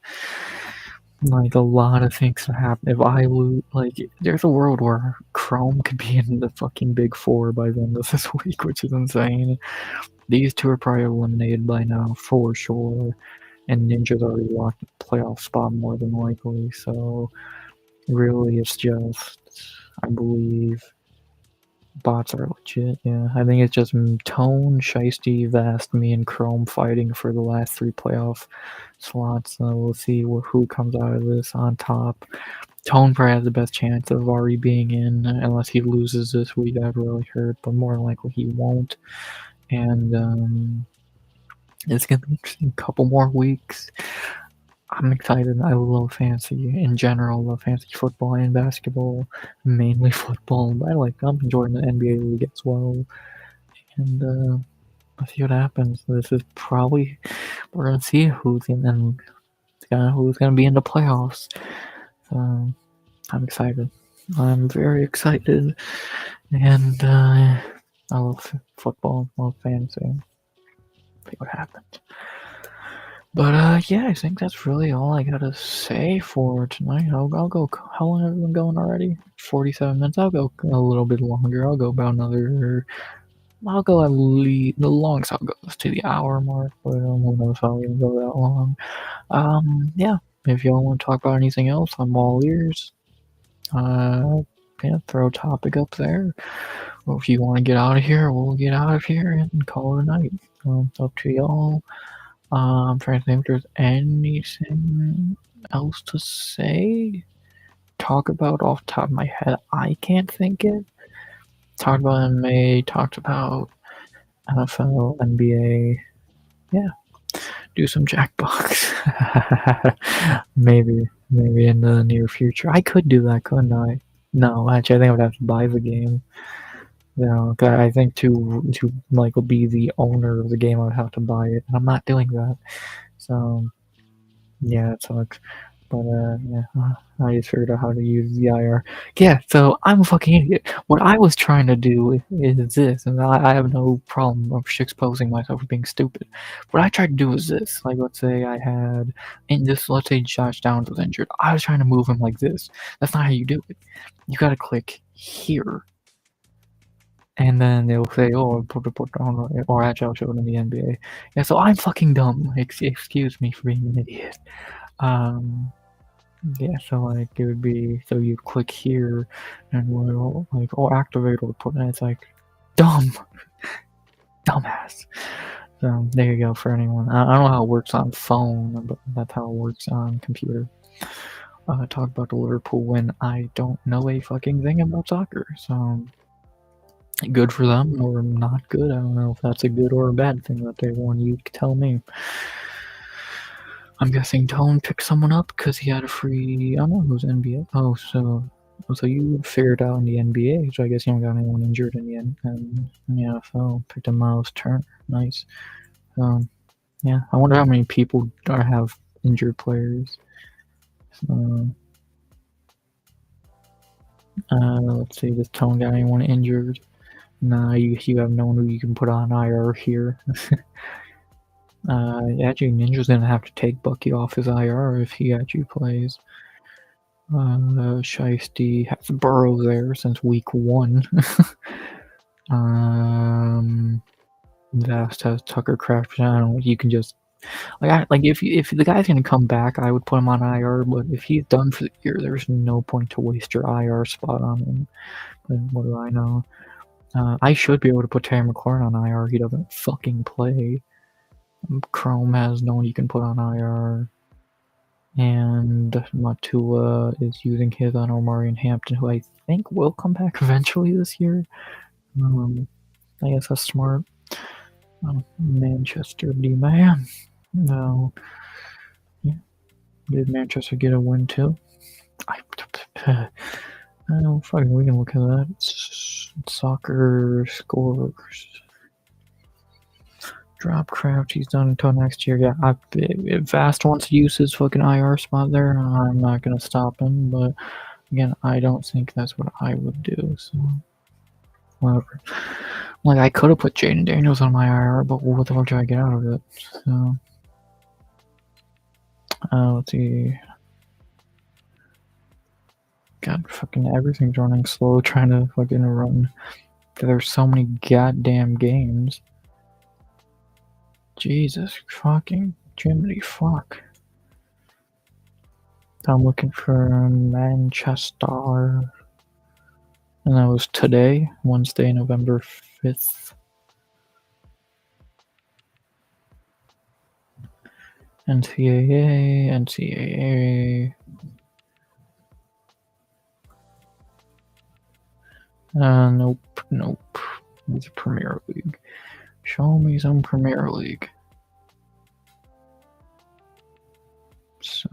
Like, a lot of things can happen. If I lose, like, there's a world where Chrome could be in the fucking Big Four by the end of this week, which is insane. These two are probably eliminated by now, for sure. And Ninja's already locked the playoff spot more than likely, so really it's just, I believe, bots are legit, yeah. I think it's just Tone, Shiesty, Vast, me, and Chrome fighting for the last 3 playoff slots. So we'll see who comes out of this on top. Tone probably has the best chance of already being in, unless he loses this week. That really hurt, but more likely he won't. And it's gonna be interesting. Couple more weeks. I'm excited. I love fantasy in general. I love fantasy football and basketball, mainly football. But I'm enjoying the NBA league as well. And let's see what happens. This is probably we're gonna see who's gonna be in the playoffs. I'm excited. I'm very excited, and I love football. I love fantasy. See what happens. But yeah, I think that's really all I gotta say for tonight. I'll go. How long have we been going already? 47 minutes. I'll go a little bit longer. I'll go about another. I'll go at least the longest I'll go is to the hour mark, but who knows if I'll even go that long. Yeah. If y'all want to talk about anything else, I'm all ears. Yeah, throw a topic up there. Or if you want to get out of here, we'll get out of here and call it a night. It's up to y'all. I'm trying to think if there's anything else to say. Talk about off the top of my head. I can't think it. Talked about MMA, talked about NFL, NBA. Yeah. Do some Jackbox. maybe in the near future. I could do that, couldn't I? No, actually I think I would have to buy the game. No, I think to like be the owner of the game, I would have to buy it, and I'm not doing that. So yeah, it sucks. But yeah, I just figured out how to use the IR. Yeah, so I'm a fucking idiot. What I was trying to do is this, and I have no problem of exposing myself for being stupid. What I tried to do was this. Like, let's say I had, let's say Josh Downs was injured. I was trying to move him like this. That's not how you do it. You gotta click here. And then they'll say, "Oh, put on," or actually, I'll show it in the NBA. Yeah, so I'm fucking dumb. Excuse me for being an idiot. Yeah, so like it would be so you click here, and we'll or activate or put, and it's like dumbass. So there you go for anyone. I don't know how it works on phone, but that's how it works on computer. Talk about the Liverpool win. I don't know a fucking thing about soccer, so. Good for them or not good. I don't know if that's a good or a bad thing that they won. You tell me. I'm guessing Tone picked someone up because he had a free. I don't know who's NBA. Oh, so you figured out in the NBA. So I guess you don't got anyone injured in the end. And yeah, so picked a Miles Turner. Nice. Yeah, I wonder how many people have injured players. So Let's see, this Tone got anyone injured? Nah, you have no one who you can put on IR here. Actually, Ninja's gonna have to take Bucky off his IR if he actually plays. Shiesty has Burrow there since week 1. Vast has Tucker Craft. I don't know, you can just if the guy's gonna come back, I would put him on IR. But if he's done for the year, there's no point to waste your IR spot on him. But what do I know? I should be able to put Terry McLaurin on IR. He doesn't fucking play. Chrome has no one you can put on IR. And Matua is using his on Omarion Hampton, who I think will come back eventually this year. I guess that's smart. Manchester D-man. No. Yeah. Did Manchester get a win too? I don't fucking, we can look at that. It's soccer scores. Dropcraft, he's done until next year. Yeah, if Vast wants to use his fucking IR spot there, I'm not gonna stop him. But again, I don't think that's what I would do. So whatever. Like, I could have put Jaden Daniels on my IR, but what the fuck do I get out of it? So let's see. God, fucking everything's running slow. Trying to fucking run. There's so many goddamn games. Jesus fucking Jiminy fuck. I'm looking for Manchester. And that was today, Wednesday, November 5th. NCAA. Nope. It's Premier League. Show me some Premier League.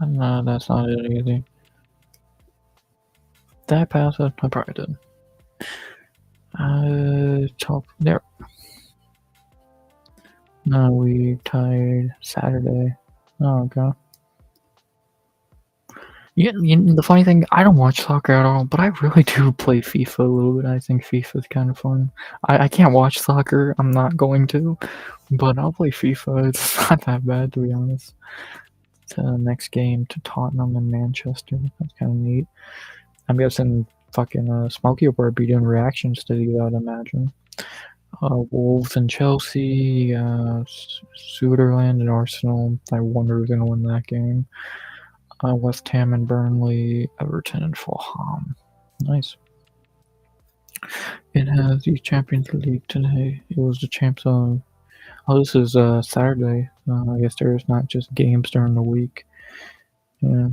No, that's not it either. Did I pass it? I probably did. Top there. No, we tied Saturday. Oh, okay. Yeah, the funny thing, I don't watch soccer at all, but I really do play FIFA a little bit. I think FIFA is kind of fun. I can't watch soccer. I'm not going to, but I'll play FIFA. It's not that bad, to be honest. Next game to Tottenham and Manchester. That's kind of neat. I'm guessing fucking Smokey will be doing reactions to these, I'd imagine. Wolves and Chelsea, Sunderland and Arsenal. I wonder who's going to win that game. West Ham and Burnley, Everton and Fulham. Nice. It has the Champions League today. It was the Champs on. Oh, this is Saturday. I guess there's not just games during the week. Yeah.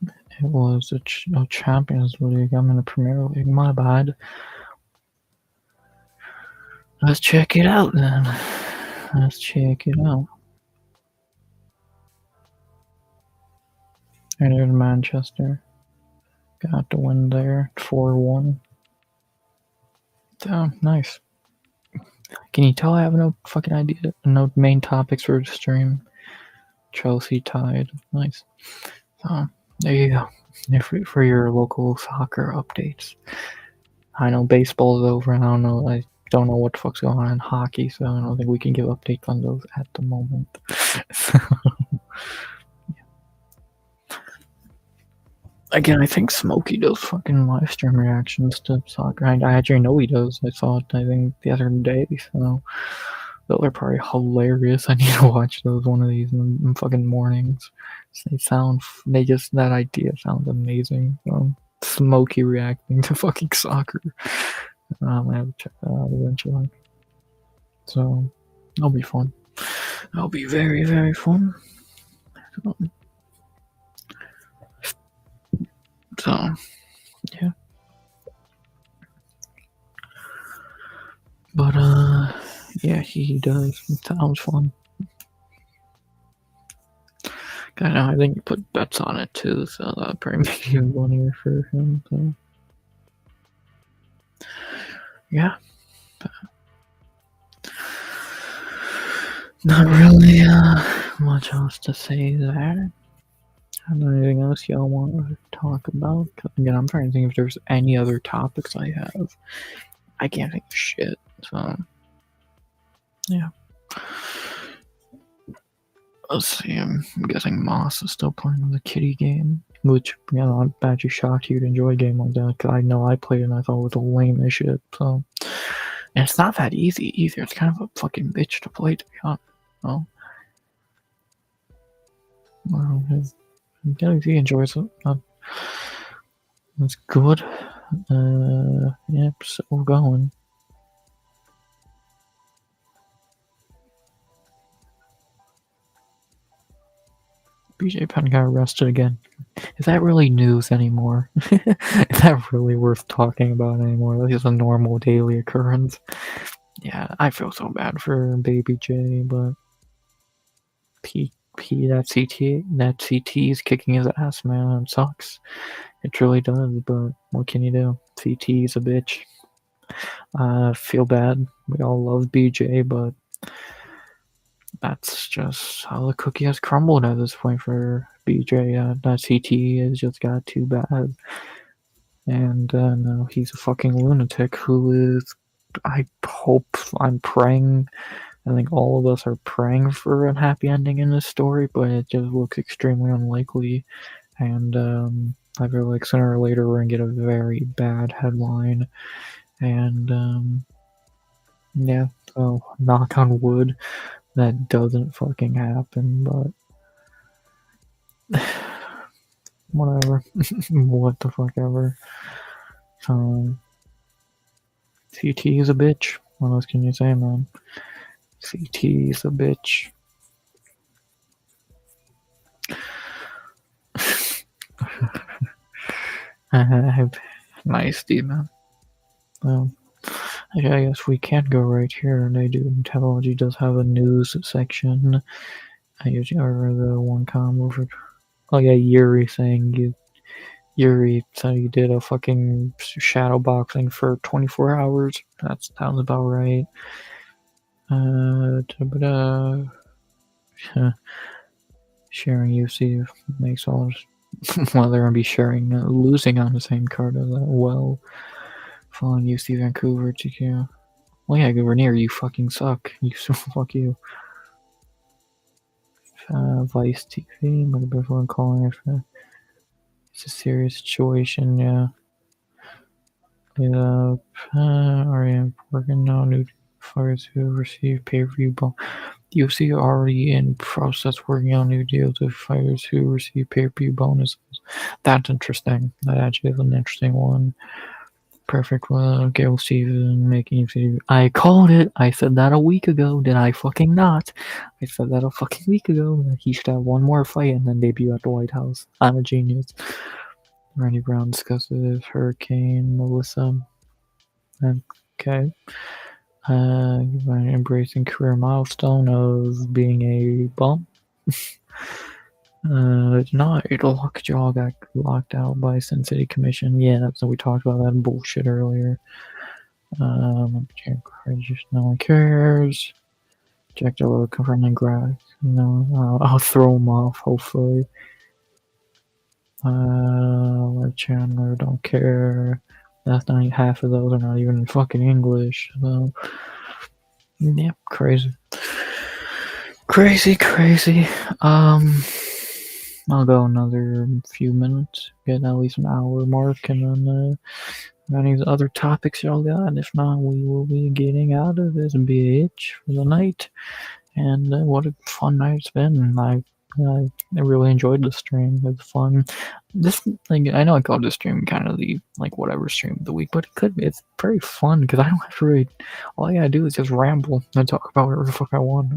It was a Champions League. I'm in the Premier League. My bad. Let's check it out then. Let's check it out. And there's Manchester. Got the win there. 4-1. So, nice. Can you tell I have no fucking idea? No main topics for the stream. Chelsea tied. Nice. So, there you go. For your local soccer updates. I know baseball's over, and I don't know what the fuck's going on in hockey, so I don't think we can give updates on those at the moment. Again, I think Smokey does fucking live stream reactions to soccer. I actually know he does. I saw it, I think, the other day, so those are probably hilarious. I need to watch those one of these in fucking mornings. That idea sounds amazing. Smokey reacting to fucking soccer. I'm gonna have to check that out eventually. So, that'll be fun. That'll be very, very fun. So, yeah. But, yeah, he does. It sounds fun. I think he put bets on it too, so that'll probably make it even funnier for him. So. Yeah. Not really much else to say there. Anything else y'all want to talk about? Again, I'm trying to think if there's any other topics I have. I can't think of shit, so yeah. Let's see, I'm guessing Moss is still playing the kitty game, which, yeah, I'm actually shocked you'd enjoy a game like that, because I know I played it and I thought it was lame as shit, so. And it's not that easy either, it's kind of a fucking bitch to play, to be honest. Well, yeah, if he enjoys it, that's good. Yep, so we're going. BJ Penn got arrested again. Is that really news anymore? Is that really worth talking about anymore? That's just a normal daily occurrence. Yeah, I feel so bad for Baby J, but that CT is kicking his ass, man. It sucks. It truly does, but what can you do? CT is a bitch. Feel bad. We all love BJ, but that's just how the cookie has crumbled at this point for BJ. That CT has just got too bad. And now he's a fucking lunatic who is. I'm praying. I think all of us are praying for a happy ending in this story, but it just looks extremely unlikely. And I feel like sooner or later we're gonna get a very bad headline. And yeah, so knock on wood that doesn't fucking happen, but whatever. What the fuck ever. CT is a bitch. What else can you say, man? CT is a bitch. Nice, dude, man. I guess we can go right here. Tabology does have a news section. I usually or the one comment over. Oh yeah, Yuri saying Yuri said you did a fucking shadow boxing for 24 hours. That sounds about right. Sharing UC makes all. Well, they're gonna be sharing losing on the same card as that. Well, following UC Vancouver TQ. Well, yeah, Gouverneur, you fucking suck. You fuck you. Vice TV, but before calling it, it's a serious situation. Yeah. Are you working on new fighters who receive pay-per-view bonus? UFC already in process working on new deals with fighters who receive pay-per-view bonuses. That's interesting. That actually is an interesting one. Perfect. Gail Steven making. I called it. I said that a week ago. Did I fucking not? I said that a fucking week ago. He should have one more fight and then debut at the White House. I'm a genius. Randy Brown discusses Hurricane Melissa. Okay. Embracing career milestone of being a bum. Lockjaw got locked out by Sin City Commission. Yeah, so we talked about that bullshit earlier. No one cares. Jack Dello confronting Grass. No, I'll throw him off, hopefully. Chandler, don't care. That's not half of those are not even in fucking English. So, yep, crazy. Crazy. I'll go another few minutes, get at least an hour mark, and then any other topics y'all got. And if not, we will be getting out of this bitch for the night. And what a fun night it's been. I really enjoyed the stream. It was fun. This thing, I know I called this stream kind of the whatever stream of the week, but it's very fun because I don't have to really. All I gotta do is just ramble and talk about whatever the fuck I want.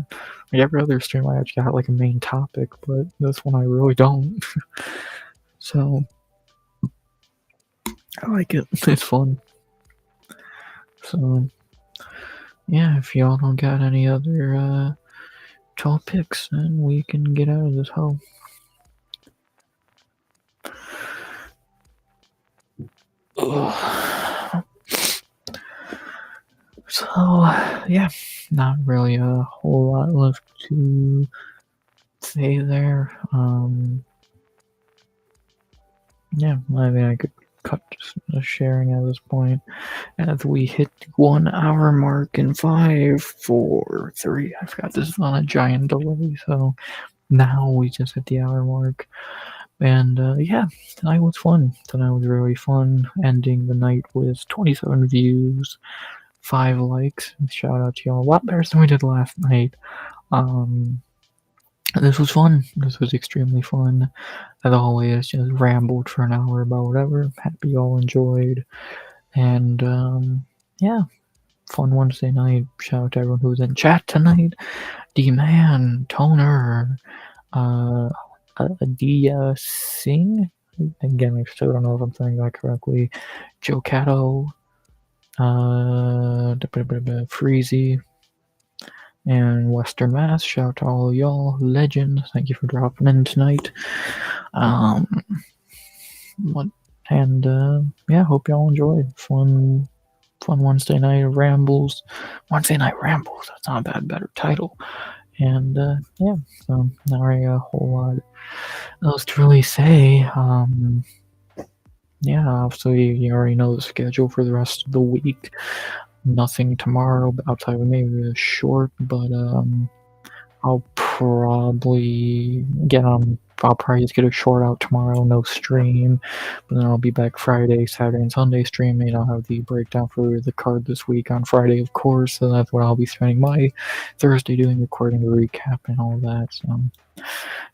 Like every other stream, I actually got like a main topic, but this one I really don't. So I like it. It's fun. So yeah, if y'all don't got any other topics, then we can get out of this hole. So yeah, not really a whole lot left to say there. Yeah, I mean, I could cut the sharing at this point as we hit the 1 hour mark in 5, 4, 3. I forgot this is on a giant delay, so now we just hit the hour mark. And yeah, tonight was fun. Tonight was really fun. Ending the night with 27 views, 5 likes. Shout out to y'all. A lot better than we did last night. This was fun. This was extremely fun. As always, just rambled for an hour about whatever. Happy y'all enjoyed. And yeah, fun Wednesday night. Shout out to everyone who was in chat tonight. D-Man, Toner, Adia Singh. Again, I still don't know if I'm saying that correctly. Joe Cato, Freezy, and Western Mass. Shout out to all of y'all, legends. Thank you for dropping in tonight. Yeah, hope y'all enjoyed. Fun Wednesday night rambles. Wednesday night rambles. That's not a better title. And yeah, so not really a whole lot else to really say. Yeah, so you already know the schedule for the rest of the week. Nothing tomorrow outside of maybe a short, but I'll probably just get a short out tomorrow, no stream, but then I'll be back Friday, Saturday, and Sunday streaming, and I'll have the breakdown for the card this week on Friday, of course, so that's what I'll be spending my Thursday doing, recording the recap and all that, so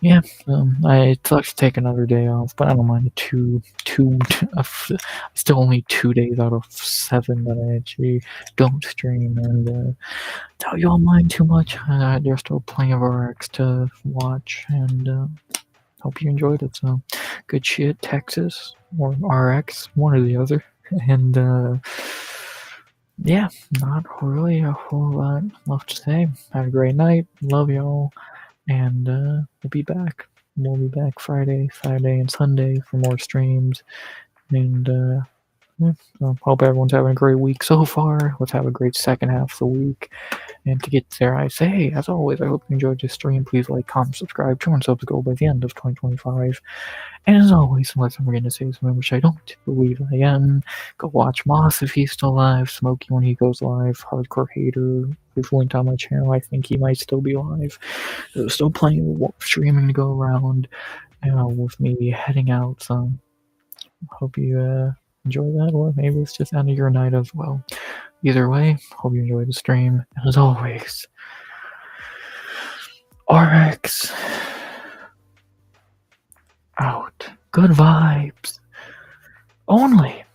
yeah, it sucks to take another day off, but I don't mind still only 2 days out of 7 that I actually don't stream, and tell you all mind too much. There's still plenty of RX to watch, and hope you enjoyed it. So, good shit, Texas or RX, one or the other. And yeah, not really a whole lot left to say. Have a great night. Love y'all, and we'll be back. We'll be back Friday, Saturday, and Sunday for more streams. And yeah, so hope everyone's having a great week so far. Let's have a great second half of the week. And to get there, I say, as always, I hope you enjoyed this stream. Please like, comment, subscribe, 200 subs go by the end of 2025. And as always, unless I'm going to say something which I don't believe I am, go watch Moss if he's still live, Smokey when he goes live, Hardcore Hater, who's linked on my channel. I think he might still be live. There's still plenty of streaming to go around with me heading out, so hope you enjoy that, or maybe it's just end of your night as well. Either way, hope you enjoyed the stream, and as always, RX out. Good vibes. Only